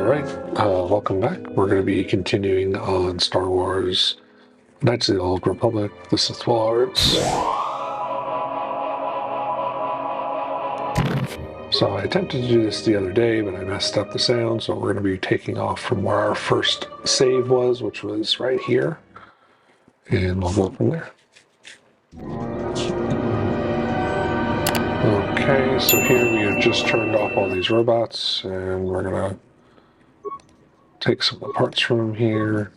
Alright, welcome back. We're going to be continuing on Star Wars Knights of the Old Republic, the Sith Lords. So I attempted to do this the other day, but I messed up the sound, so we're going to be taking off from where our first save was, which was right here. And we'll go from there. Okay, so here we have just turned off all these robots, and we're going to take some of the parts from them here.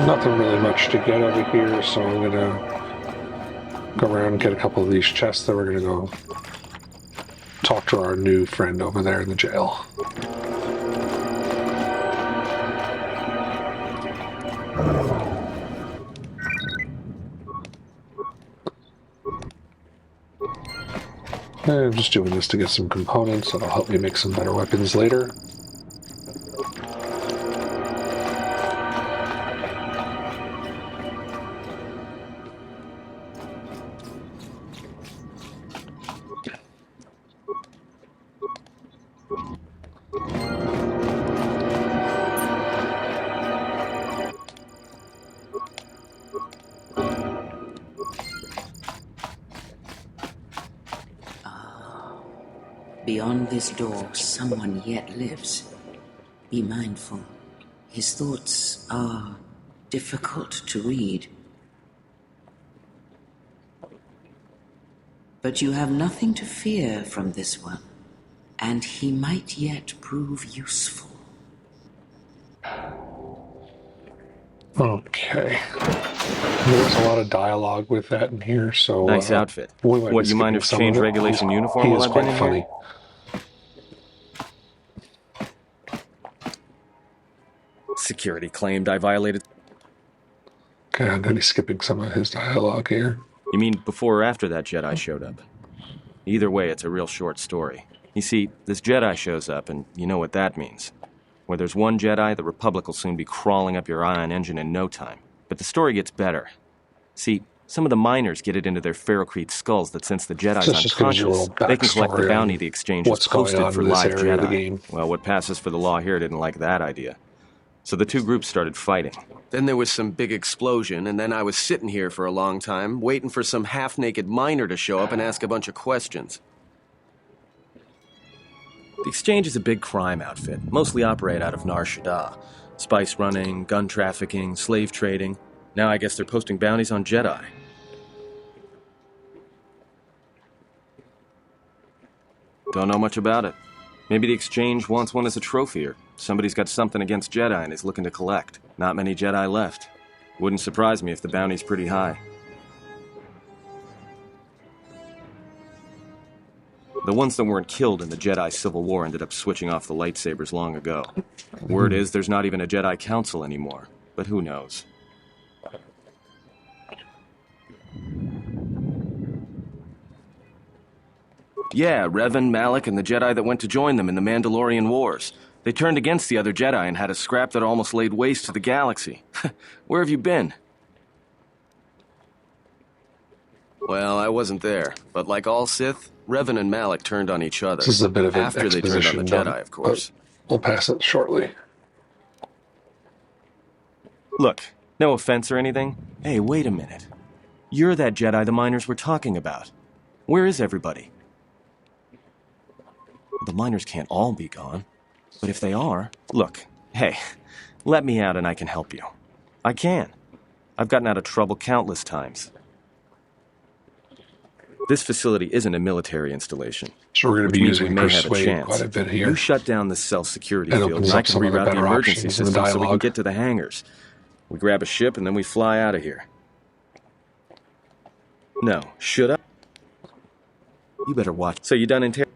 Nothing really much to get over here, so I'm going to go around and get a couple of these chests that we're going to go talk to our new friend over there in the jail. And I'm just doing this to get some components that'll help me make some better weapons later. Beyond this door, someone yet lives. Be mindful. His thoughts are difficult to read. But you have nothing to fear from this one, and he might yet prove useful. Okay. There's a lot of dialogue with that in here, so... Nice outfit. What, you mind if change regulation uniform while I've been in here? Security claimed I violated... Okay, I'm going to be skipping some of his dialogue here. You mean before or after that Jedi showed up? Either way, it's a real short story. You see, this Jedi shows up, and you know what that means. Where there's one Jedi, the Republic will soon be crawling up your ion engine in no time. But the story gets better. See, some of the miners get it into their ferrocrete skulls that since the Jedi's unconscious, they can collect the bounty the exchange has posted for live Jedi. Well, what passes for the law here didn't like that idea. So the two groups started fighting. Then there was some big explosion, and then I was sitting here for a long time, waiting for some half-naked miner to show up and ask a bunch of questions. The exchange is a big crime outfit, mostly operate out of Nar Shaddaa. Spice running, gun trafficking, slave trading. Now I guess they're posting bounties on Jedi. Don't know much about it. Maybe the exchange wants one as a trophy, or somebody's got something against Jedi and is looking to collect. Not many Jedi left. Wouldn't surprise me if the bounty's pretty high. The ones that weren't killed in the Jedi Civil War ended up switching off the lightsabers long ago. Word is there's not even a Jedi Council anymore, but who knows? Yeah, Revan, Malak, and the Jedi that went to join them in the Mandalorian Wars. They turned against the other Jedi and had a scrap that almost laid waste to the galaxy. Where have you been? Well, I wasn't there, but like all Sith, Revan and Malak turned on each other. This is a bit of an after they turned on the Jedi, of course. We'll pass it shortly. Look, no offense or anything. Hey, wait a minute. You're that Jedi the miners were talking about. Where is everybody? The miners can't all be gone. But if they are, look, hey, let me out and I can help you. I can. I've gotten out of trouble countless times. This facility isn't a military installation. So we're going to be using Persuade quite a bit here. You shut down the cell security field and I can reroute the emergency system so we can get to the hangars. We grab a ship and then we fly out of here. No, should I? You better watch. So you done interrogating?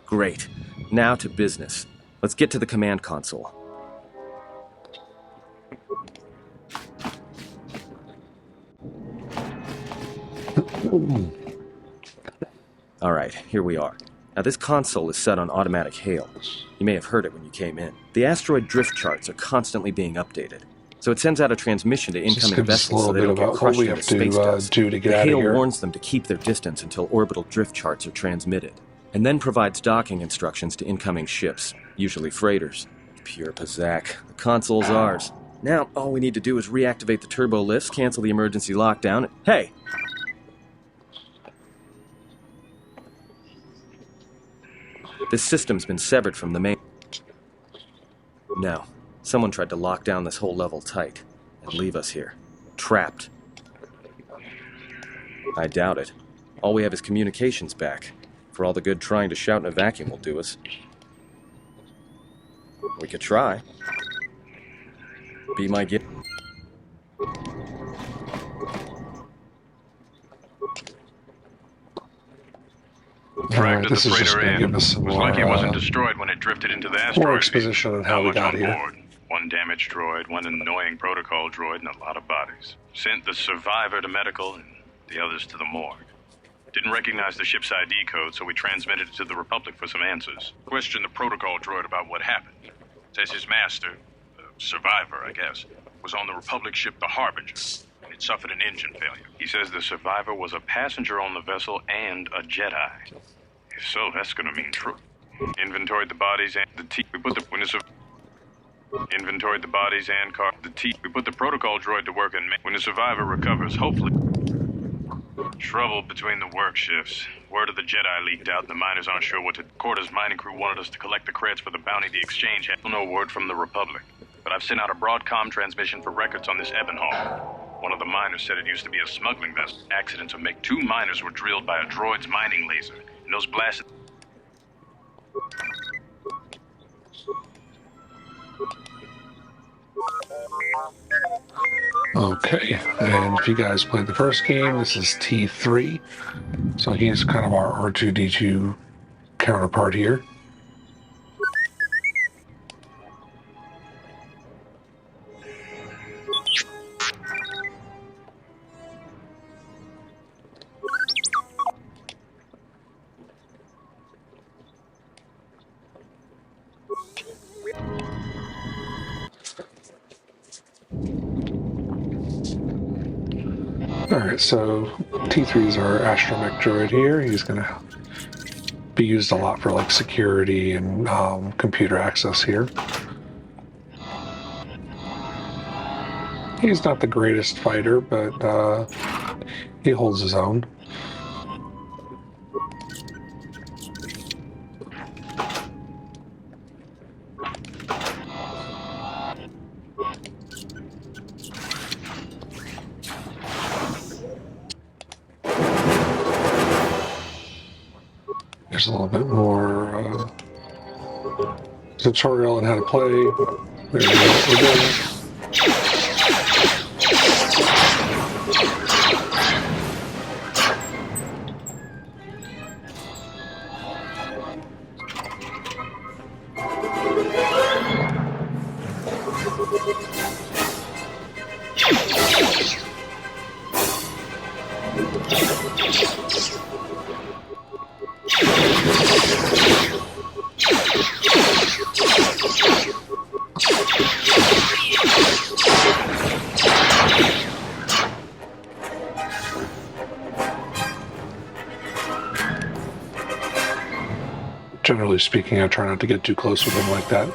Great. Now to business. Let's get to the command console. All right, here we are. Now this console is set on automatic hail. You may have heard it when you came in. The asteroid drift charts are constantly being updated. So it sends out a transmission to Just incoming gives us a vessels so little they bit don't get about what crushed we into have space to dust. do to get The out of hail here. warns them to keep their distance until orbital drift charts are transmitted, and then provides docking instructions to incoming ships, usually freighters. Pure pizzazz. The console's ours. Now, all we need to do is reactivate the turbo lifts, cancel the emergency lockdown. Hey! This system's been severed from the main... No. Someone tried to lock down this whole level tight and leave us here. Trapped. I doubt it. All we have is communications back. For all the good trying to shout in a vacuum will do us. We could try. Be my gift. Alright, this is just going to give us some It was more lucky it wasn't destroyed when it drifted into the asteroid. more exposition on how Not we much got on here. board. One damaged droid, one annoying protocol droid, and a lot of bodies. Sent the survivor to medical and the others to the morgue. Didn't recognize the ship's ID code, so we transmitted it to the Republic for some answers. Questioned the protocol droid about what happened. Says his master, the survivor, I guess, was on the Republic ship the Harbinger, and it suffered an engine failure. He says the survivor was a passenger on the vessel and a Jedi. If so, that's gonna mean true. Inventoried the bodies and the T. We put the inventoried the bodies and car. The T. We put the protocol droid to work, and when the survivor recovers, hopefully. Trouble between the work shifts. Word of the Jedi leaked out, and the miners aren't sure what to. Kotor's mining crew wanted us to collect the credits for the bounty the exchange had. No word from the Republic, but I've sent out a Broadcom transmission for records on this Ebenhall. One of the miners said it used to be a smuggling vessel. Accidents would make 2 miners were drilled by a droid's mining laser, and those blasts. Okay, and if you guys played the first game, this is T3. So he's kind of our R2-D2 counterpart here. Alright, so T3 is our astromech droid here. He's going to be used a lot for like security and computer access here. He's not the greatest fighter, but he holds his own. There's a little bit more tutorial on how to play. There we go, what we're doing. Generally speaking, I try not to get too close with him like that.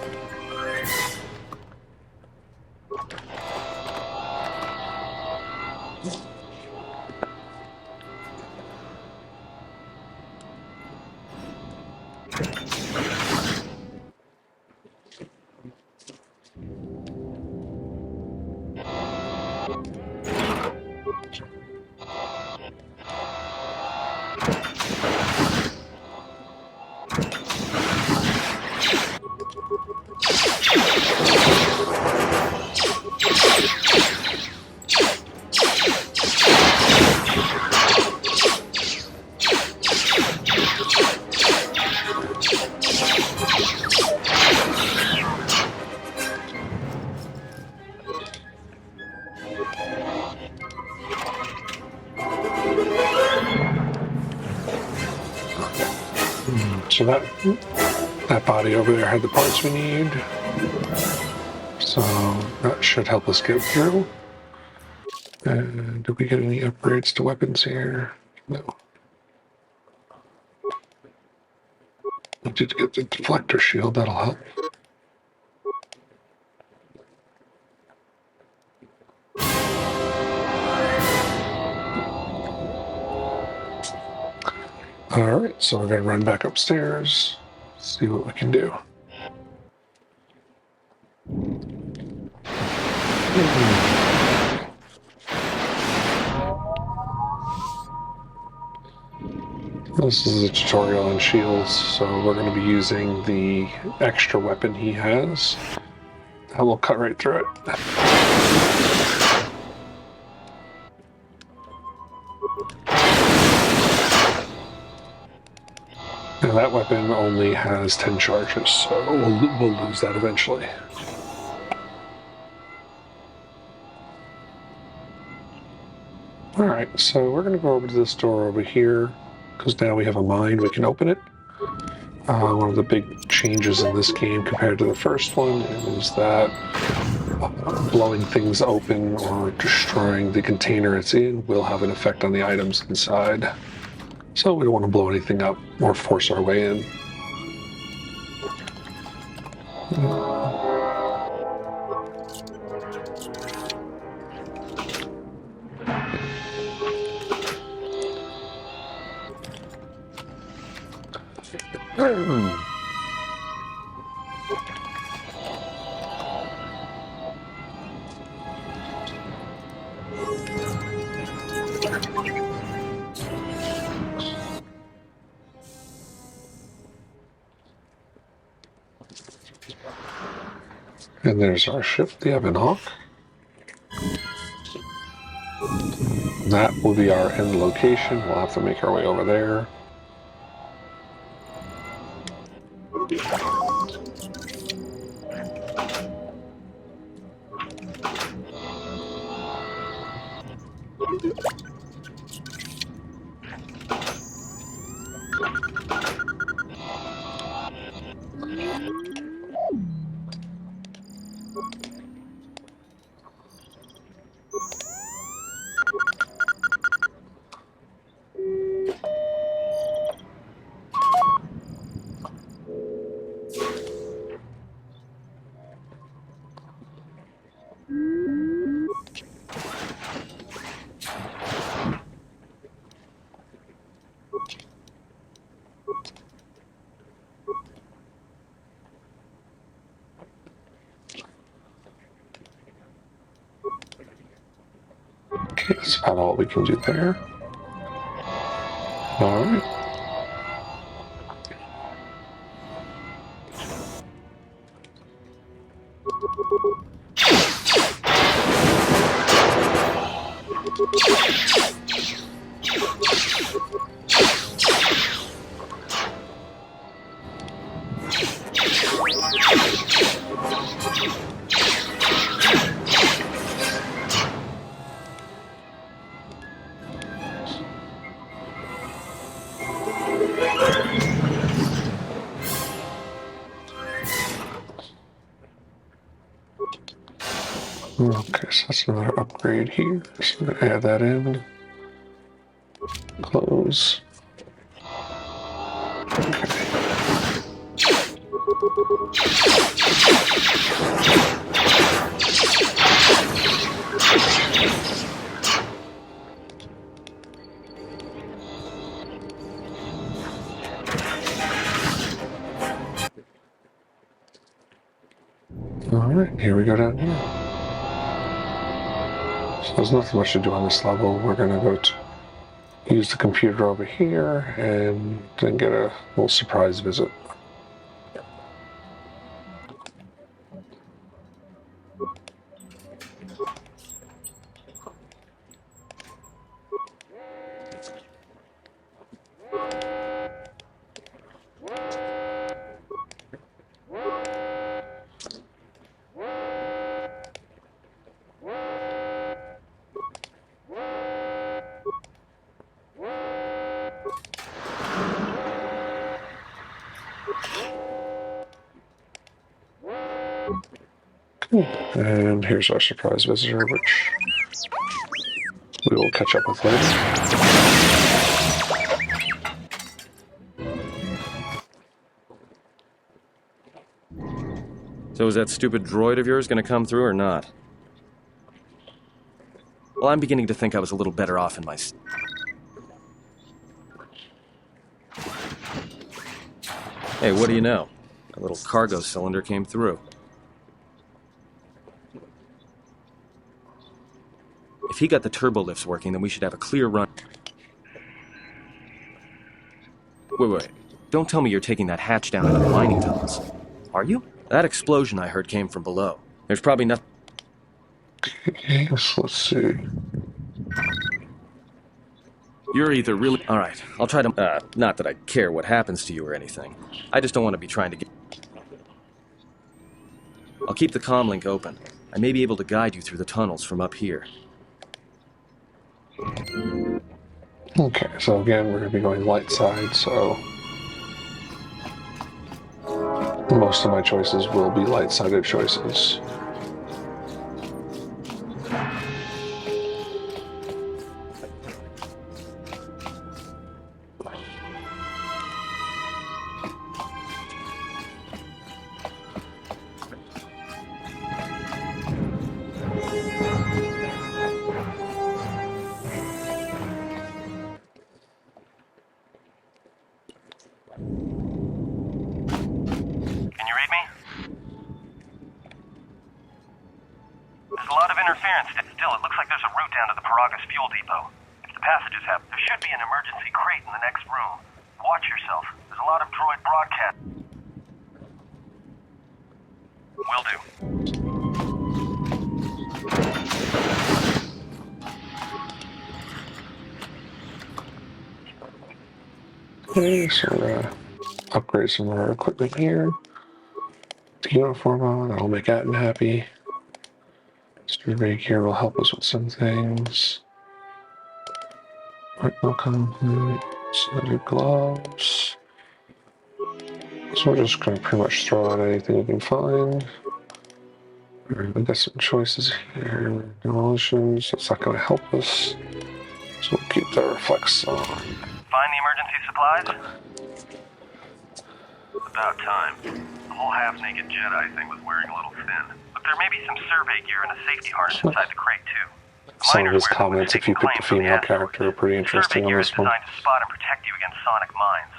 So that body over there had the parts we need. So That should help us get through. And did we get any upgrades to weapons here? No. We did get the deflector shield, that'll help. Alright, so we're going to run back upstairs, see what we can do. This is a tutorial on shields, so we're going to be using the extra weapon he has. That will cut right through it. Now that weapon only has 10 charges, so we'll lose that eventually. Alright, so we're going to go over to this door over here, because now we have a mine, we can open it. One of the big changes in this game compared to the first one is that blowing things open or destroying the container it's in will have an effect on the items inside. So we don't want to blow anything up or force our way in. And there's our ship, the Ebon Hawk. That will be our end location. We'll have to make our way over there. Okay, that's about all we can do there. Alright. Okay, so that's another upgrade here. So I'm going to add that in. Close. Okay. Alright, here we go down here. So there's nothing much to do on this level. We're going to go to use the computer over here and then get a little surprise visit. And here's our surprise visitor, which we will catch up with later. So is that stupid droid of yours gonna come through or not? Well, I'm beginning to think I was a little better off in my... Hey, what do you know? A little cargo cylinder came through. If he got the turbo lifts working, then we should have a clear run. Wait. Don't tell me you're taking that hatch down into the mining tunnels. Are you? That explosion I heard came from below. There's probably nothing... Yes, let's see. You're either really... Alright, I'll try to... not that I care what happens to you or anything. I just don't want to be trying to get... I'll keep the comm link open. I may be able to guide you through the tunnels from up here. Okay, so again, we're going to be going light side, so most of my choices will be light-sided choices. Can you read me? There's a lot of interference. Still, it looks like there's a route down to the Paragas fuel depot. If the passages have... There should be an emergency crate in the next room. Watch yourself. There's a lot of droid broadcast. Will do. Okay, so we're going to upgrade some of our equipment here. The uniform on, that'll make Atten happy. Survey gear will help us with some things. Right, no complete. Studded gloves. So we're just going to pretty much throw out anything we can find. Alright, we got some choices here. Demolitions, that's not going to help us. So we'll keep the reflex on. Find the emergency supplies? About time. The whole half-naked Jedi thing was wearing a little thin. But there may be some survey gear and a safety harness inside the crate, too. Some of his comments, if you pick the female character, are pretty interesting on this one. Survey gear is designed to spot and protect you against sonic mines.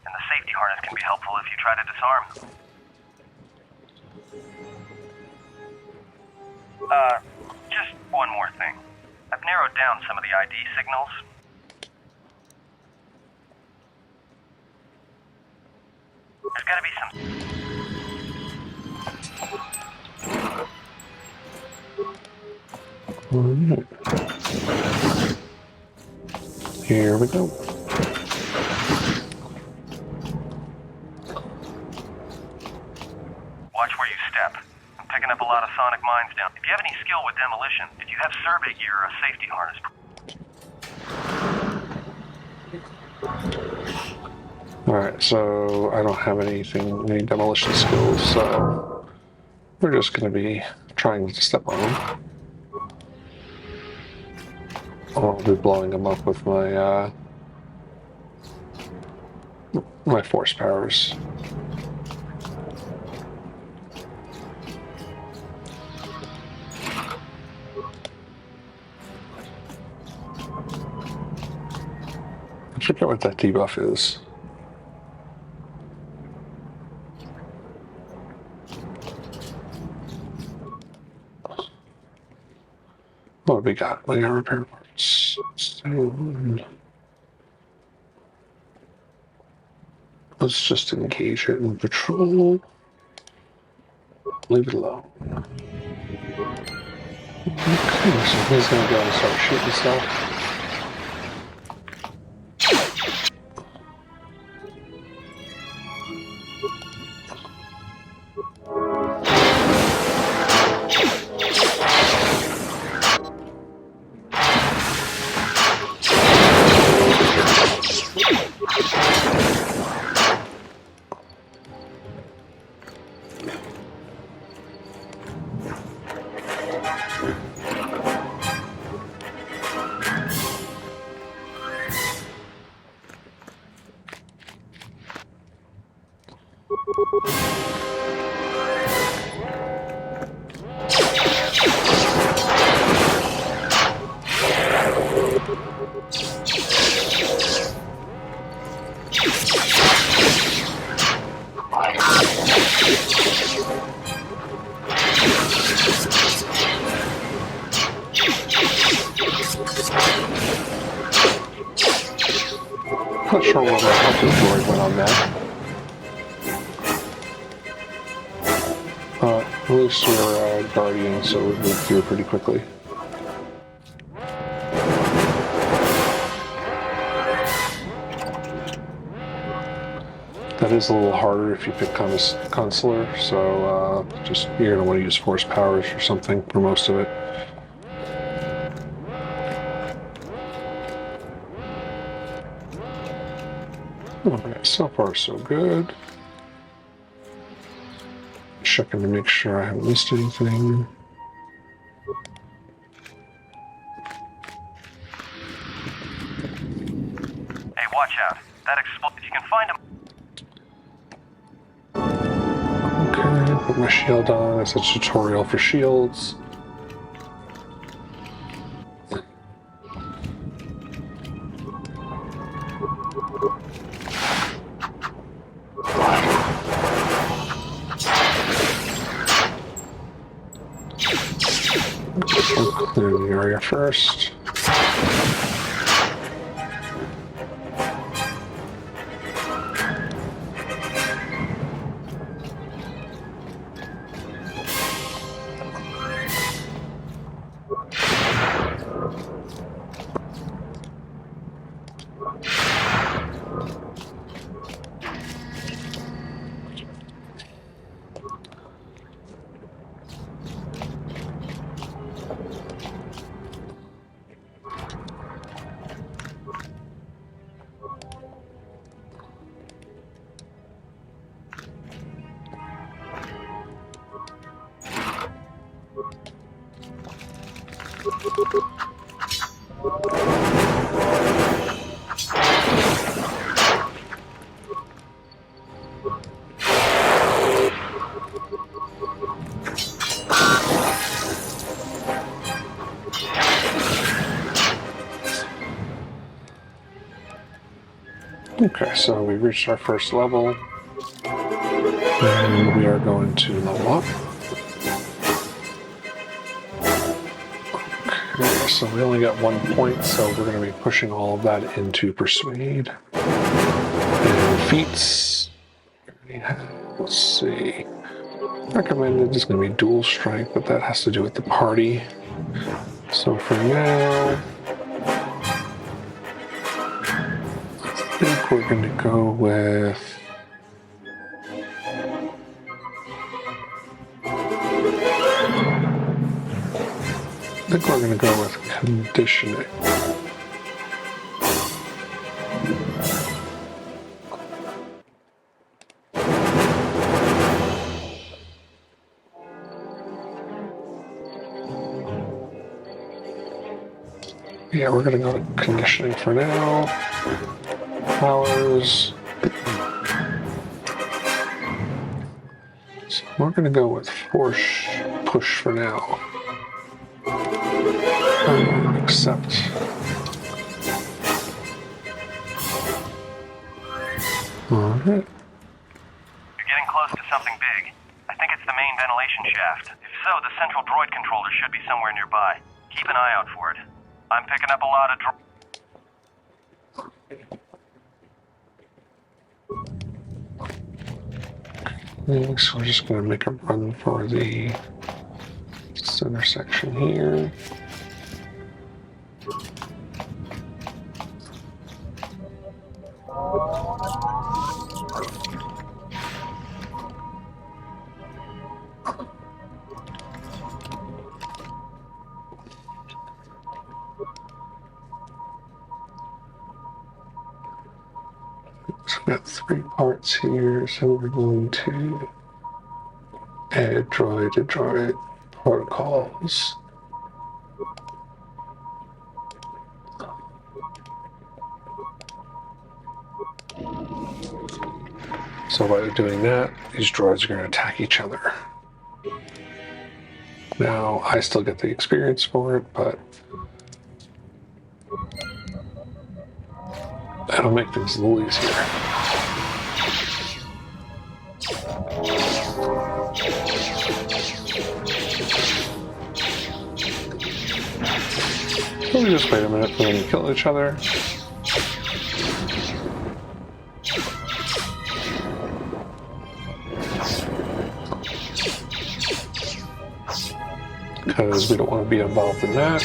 And the safety harness can be helpful if you try to disarm them. Just one more thing. I've narrowed down some of the ID signals. There's gotta be some... Alright. Here we go. Watch where you step. I'm picking up a lot of sonic mines down. If you have any skill with demolition, if you have survey gear or a safety harness... Alright, so I don't have any demolition skills, so we're just going to be trying to step on them. I'll be blowing them up with my my force powers. I forget what that debuff is. What have we got? We got repair parts. Let's just engage it in patrol. Leave it alone. Okay, so he's gonna go and start shooting stuff. Not sure whether how the droid went on that. At least we're Guardian, so we moved through pretty quickly. That is a little harder if you pick Consular, so just you're going to want to use Force Powers or something for most of it. Alright, so far so good. Checking to make sure I haven't missed anything. Hey, watch out. That if you can find him. Okay, put my shield on. It's a tutorial for shields. Clear the area first. Okay, so we reached our first level, and we are going to level up. Okay, so we only got 1 point, so we're going to be pushing all of that into Persuade. And feats, let's see, recommended is going to be Dual Strike, but that has to do with the party. So for now, I think we're going to go with conditioning. Yeah, we're going to go to conditioning for now. Powers. So we're going to go with force push for now. Accept. Alright. You're getting close to something big. I think it's the main ventilation shaft. If so, the central droid controller should be somewhere nearby. Keep an eye out for it. I'm picking up a lot of So we're just going to make a run for the center section here. So we've got 3 parts here, so we're going to add droid to droid protocols. So by doing that, these droids are going to attack each other. Now, I still get the experience for it, but that'll make things a little easier. So we just wait a minute for them to kill each other. Because we don't want to be involved in that.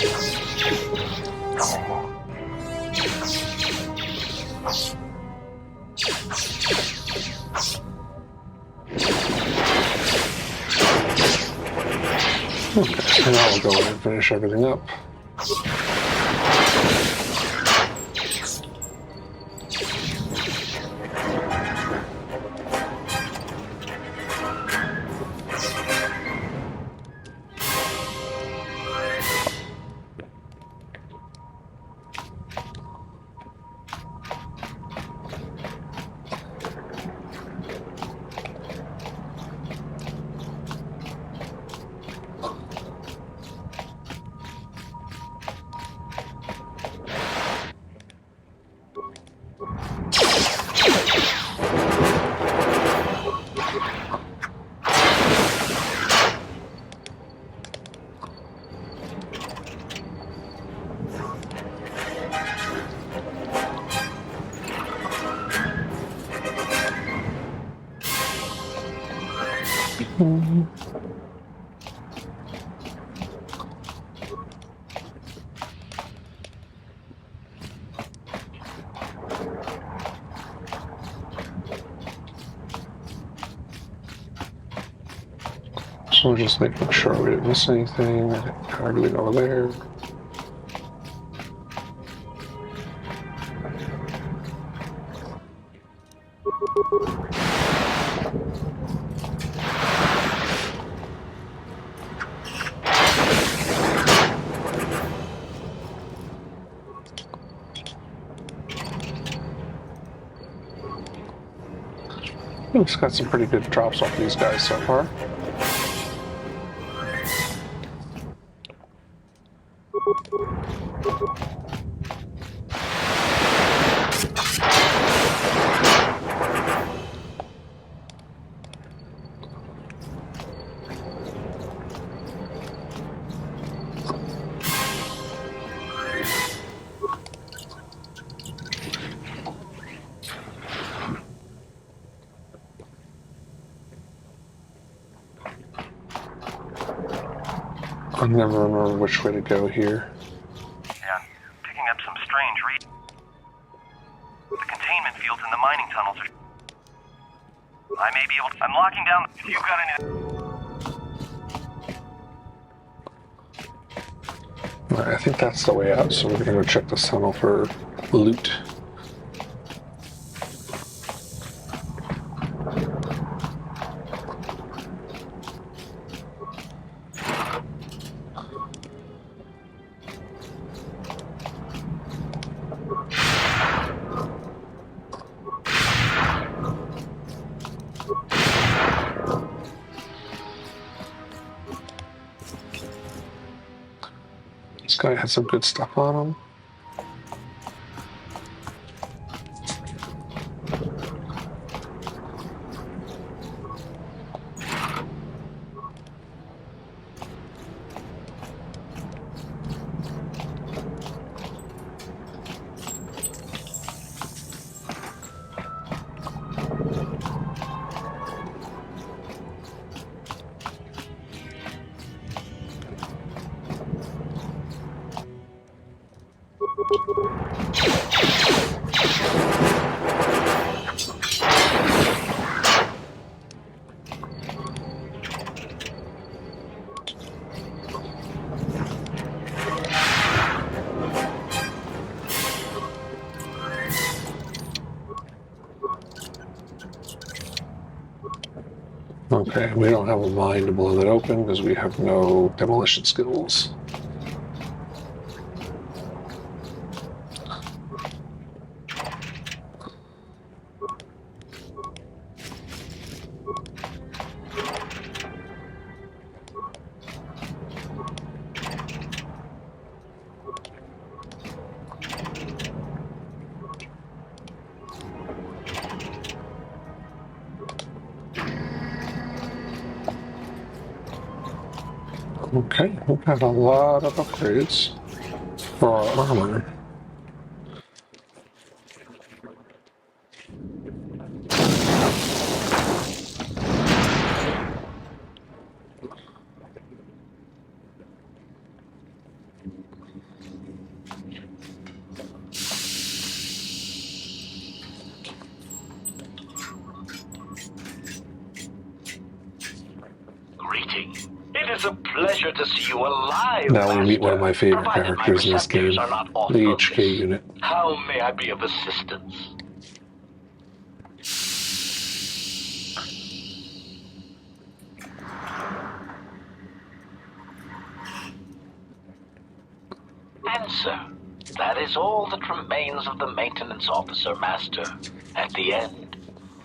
Okay, so now we'll go ahead and finish everything up. So we're just making sure we didn't miss anything. Arguing over there. It's got some pretty good drops off these guys so far. I never remember which way to go here. Yeah, picking up some strange read. The containment fields in the mining tunnels are... I may be able to... I'm locking down... If you've got any... Alright, I think that's the way out, so we're gonna go check this tunnel for loot. This guy had some good stuff on him. Okay, we don't have a mine to blow that open because we have no demolition skills. Okay, we've got a lot of upgrades for our armor. Greeting. It is a pleasure to see you alive, Now we Master. meet one of my favorite Provided my characters in this receptors game, are not off the focus. HK unit. How may I be of assistance? Answer. That is all that remains of the maintenance officer, Master. At the end,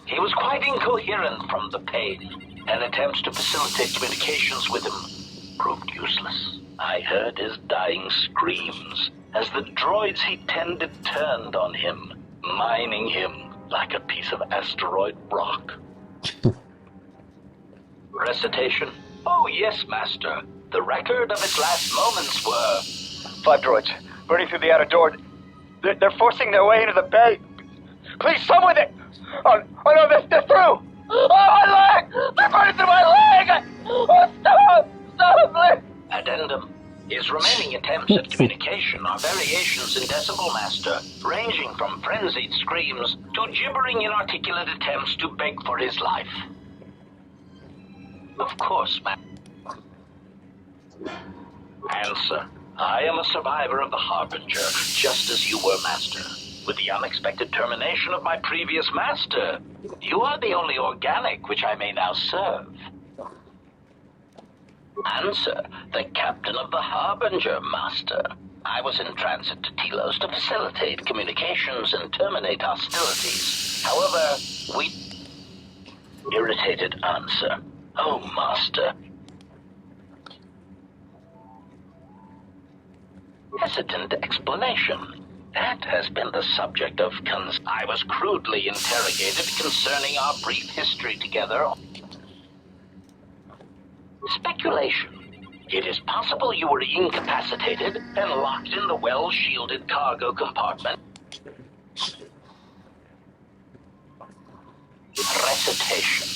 he was quite incoherent from the pain, and attempts to facilitate communications with him proved useless. I heard his dying screams as the droids he tended turned on him, mining him like a piece of asteroid rock. Recitation? Oh, yes, Master. The record of its last moments were... 5 droids, burning through the outer door. They're forcing their way into the bay. Please, someone there! Oh no, they're through! Oh, my leg! They're burning through my leg! Oh, stop! Stop, please! Addendum. His remaining attempts at communication are variations in decibel, Master, ranging from frenzied screams to gibbering inarticulate attempts to beg for his life. Of course, Answer. I am a survivor of the Harbinger, just as you were, Master. With the unexpected termination of my previous master, you are the only organic which I may now serve. Answer. The captain of the Harbinger, Master. I was in transit to Telos to facilitate communications and terminate hostilities. However, we... Irritated answer. Oh, Master. Hesitant explanation. That has been the subject of I was crudely interrogated concerning our brief history together. Speculation. It is possible you were incapacitated and locked in the well-shielded cargo compartment. Recitation.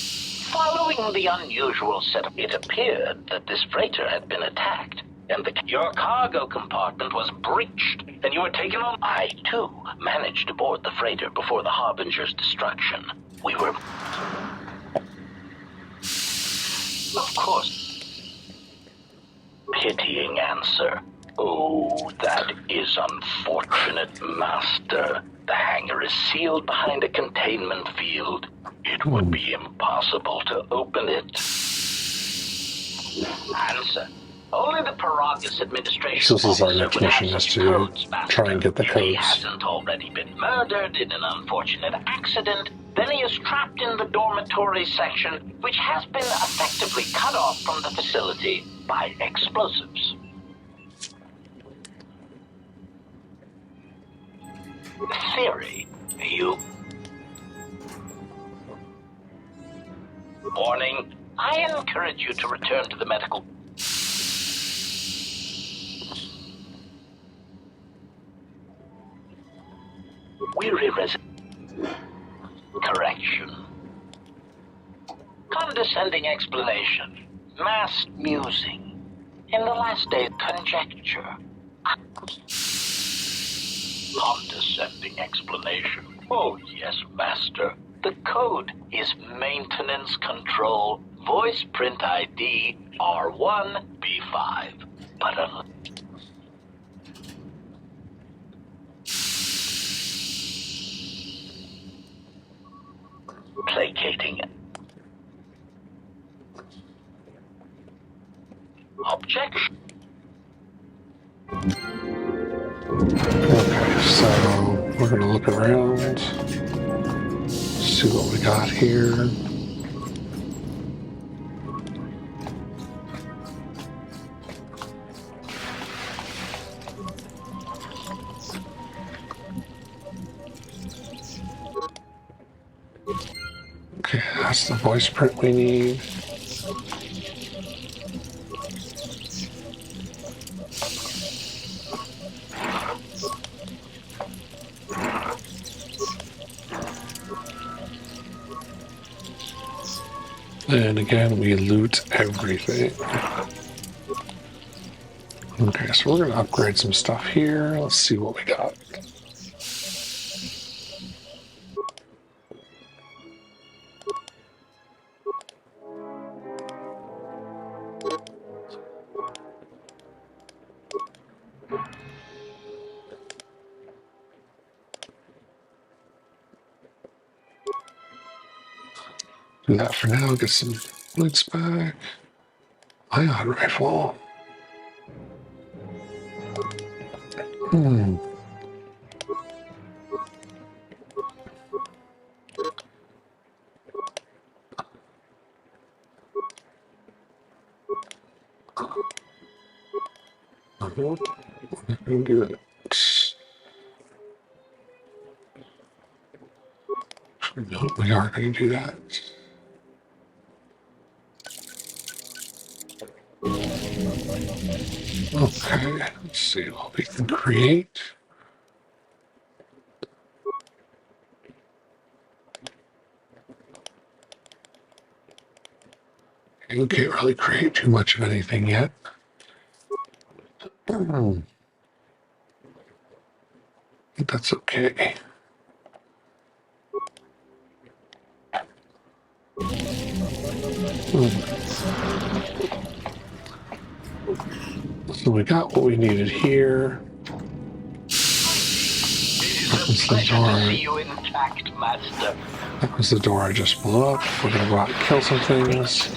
Following the unusual setup, it appeared that this freighter had been attacked, and your cargo compartment was breached, and you were taken on. I, too, managed to board the freighter before the Harbinger's destruction. We were... Of course. Pitying answer. Oh, that is unfortunate, Master. The hangar is sealed behind a containment field. It would be impossible to open it. Answer. Only the Paragus administration This is our officer next would have mission, is such to codes, Master. try and get the If he codes. hasn't already been murdered in an unfortunate accident, then he is trapped in the dormitory section, which has been effectively cut off from the facility by explosives. Theory. You... Warning. I encourage you to return to the medical... Weary Correction. Condescending explanation. Mass musing. In the last day, conjecture. Condescending explanation. Oh, yes, Master. The code is Maintenance Control Voice Print ID R1B5. But placating. Objection. Okay, so we're gonna look around, see what we got here. Okay, that's the voice print we need. And again, we loot everything. Okay, so we're going to upgrade some stuff here. Let's see what we got. Do that for now. Get some loots back. Ion rifle. Hmm. Good. No, we are going to do that. Okay, let's see what we can create. We can't really create too much of anything yet. But that's okay. So we got what we needed here. That was the door. That was the door I just blew up. We're gonna go out and kill some things.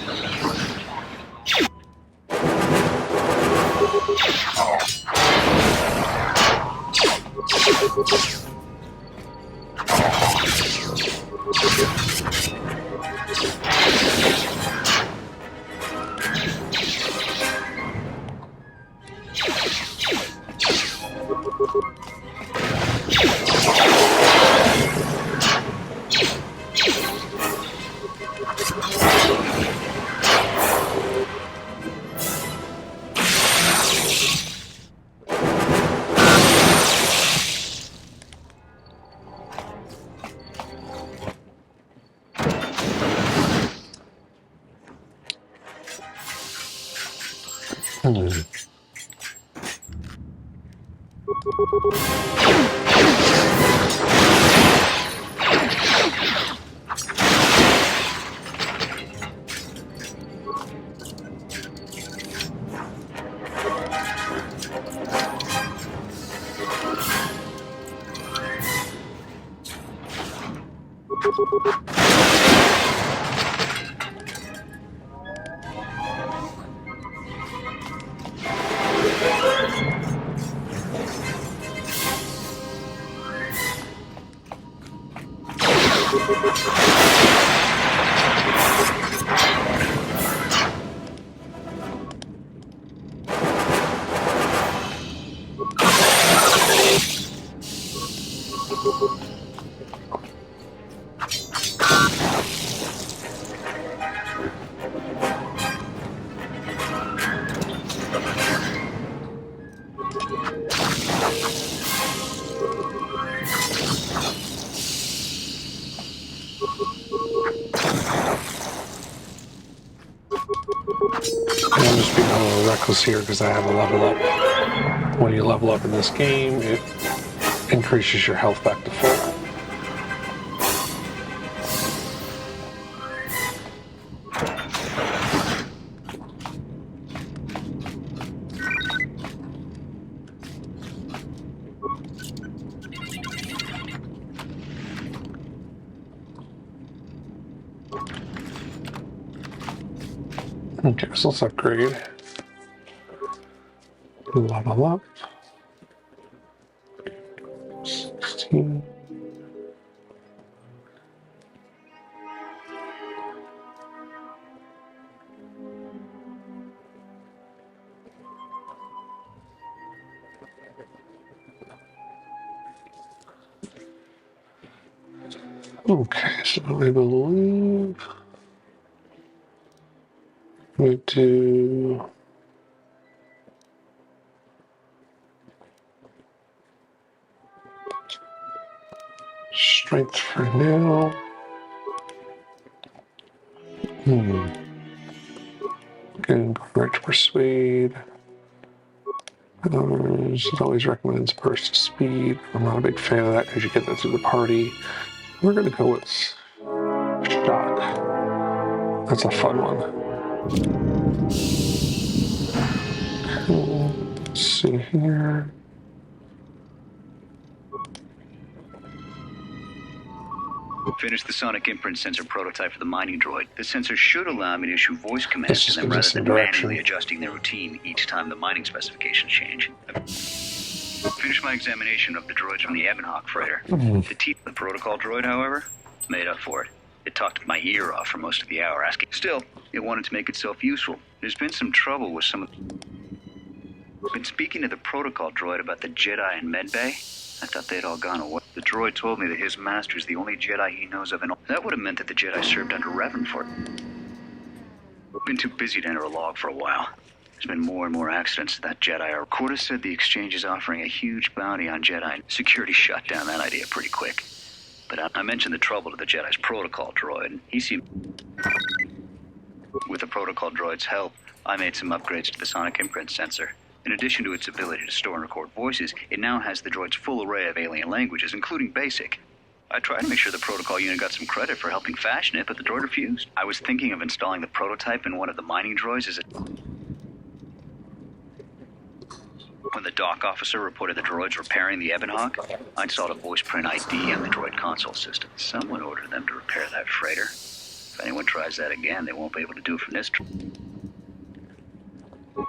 I'm just being a little reckless here because I have a level up. When you level up in this game, it increases your health back to full. Okay, so let's upgrade. Level up. 16. Okay, so I believe we do strength for now. Again, go right to persuade. It always recommends burst speed. I'm not a big fan of that because you get that through the party. We're going to go with shock. That's a fun one. Okay, let's see here. Finish the sonic imprint sensor prototype for the mining droid. The sensor should allow me to issue voice commands to them rather than manually adjusting their routine each time the mining specifications change. Finish my examination of the droids from the Ebonhawk freighter. The teeth of the protocol droid, however, made up for it. It talked my ear off for most of the hour, asking. Still, it wanted to make itself useful. There's been some trouble with some of... Been speaking to the protocol droid about the Jedi in Medbay. I thought they'd all gone away. The droid told me that his master is the only Jedi he knows of, and that would have meant that the Jedi served under Revan for it. Been too busy to enter a log for a while. There's been more and more accidents to that Jedi. Corda said the exchange is offering a huge bounty on Jedi. Security shut down that idea pretty quick. But I mentioned the trouble to the Jedi's protocol droid, and he seemed... With the protocol droid's help, I made some upgrades to the sonic imprint sensor. In addition to its ability to store and record voices, it now has the droid's full array of alien languages, including Basic. I tried to make sure the protocol unit got some credit for helping fashion it, but the droid refused. I was thinking of installing the prototype in one of the mining droids as a... When the dock officer reported the droids repairing the Ebonhawk, I installed a voice print ID on the droid console system. Someone ordered them to repair that freighter. If anyone tries that again, they won't be able to do it from this trip.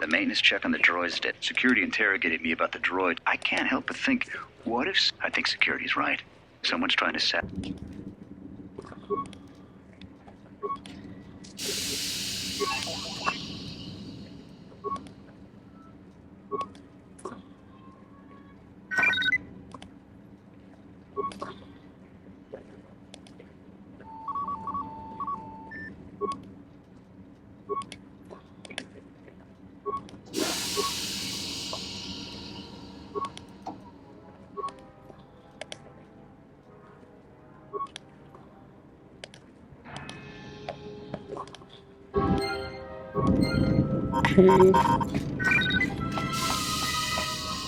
The maintenance check on the droids did. Security interrogated me about the droid. I can't help but think, what if... I think security's right. Someone's trying to set...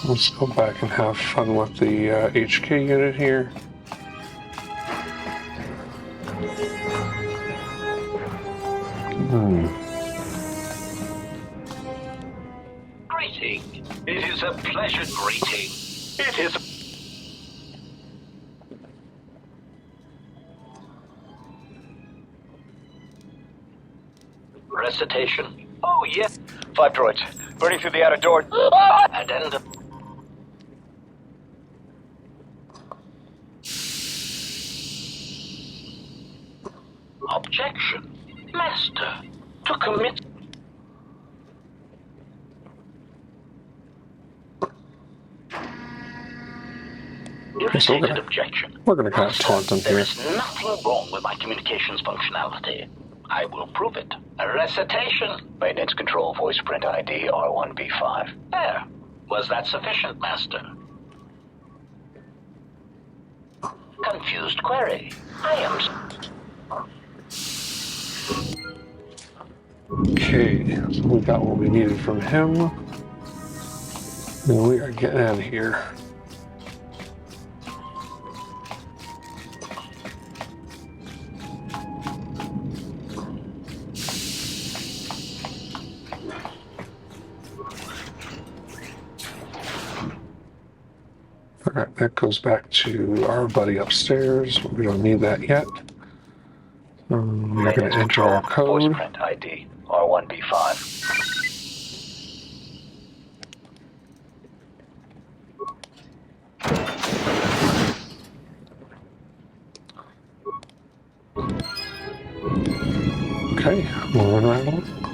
Let's go back and have fun with the HK unit here. Greeting. It is a pleasure greeting. It is a... Recitation? Oh, yes. 5 droids. Burning through the outer door. Addendum. Objection. Master. To commit... Irritated objection. We're gonna kind of taunt them There here. is nothing wrong with my communications functionality. I will prove it. A recitation. Maintenance control voice print ID R1B5. There. Was that sufficient, Master? Confused query. I am... Okay, so we got what we needed from him. And we are getting out of here. Alright, that goes back to our buddy upstairs. We don't need that yet. We're going to enter our Voice code. print ID R1B5. Okay, we'll run around.